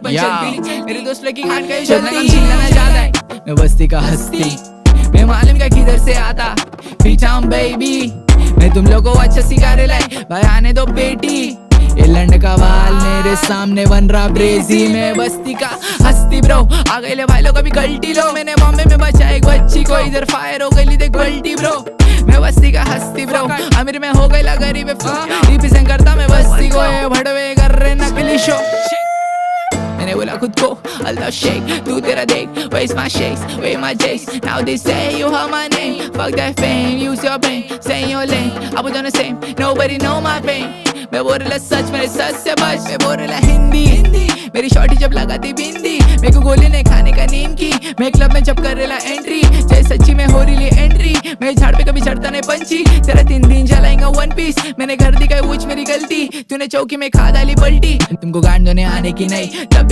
मेरे दोस्त लगी खान का छीनना ज्यादा है। मैं बस्ती का हस्ती, मैं मालूम का किधर से आता, पीछा हूँ बेबी। मैं तुम लोगों को अच्छा सिखा रहे लाई, भाई आने दो बेटी। ये लंड का बाल मेरे सामने बन रहा ब्रेजी। मैं बस्ती का हस्ती ब्रो, आ गए ले भाई लोग अभी गलती लो। मैंने बॉम्बे में बचा एक बच्ची को, इधर फायर हो गई देख गलती ब्रो। मैं बस्ती का हस्ती ब्रो, अमीर में हो गई गरीब रिप्रेजेंट करता मैं बस्ती को। ये भड़वे कर रहे नकली शो, मैंने बोला खुद को अल्लाह शेख, तू तेरा देख where's my shakes, where my jakes. Now they say you heard my name, fuck that fame, use your brain, stay in your lane. I was on the same, nobody know my pain. मैं बोल रहा सच, मेरे सच से बच। मैं बोल रहा हिंदी, मेरी शॉर्टी जब लगाती बिंदी। मेरे को गोली नहीं खाने का नींद की, मैं क्लब में जब कर रहा एंट्री। जय सच्ची में हो रही एंट्री, मैं झाड़ पे कभी चढ़ता नहीं पंची। तेरा 3 दिन चलाएंगा वन पीस, मैंने घर दिखाई वो मेरी गलती। तूने चौकी में खा डाली पलटी, तुमको गांड होने आने की नहीं तब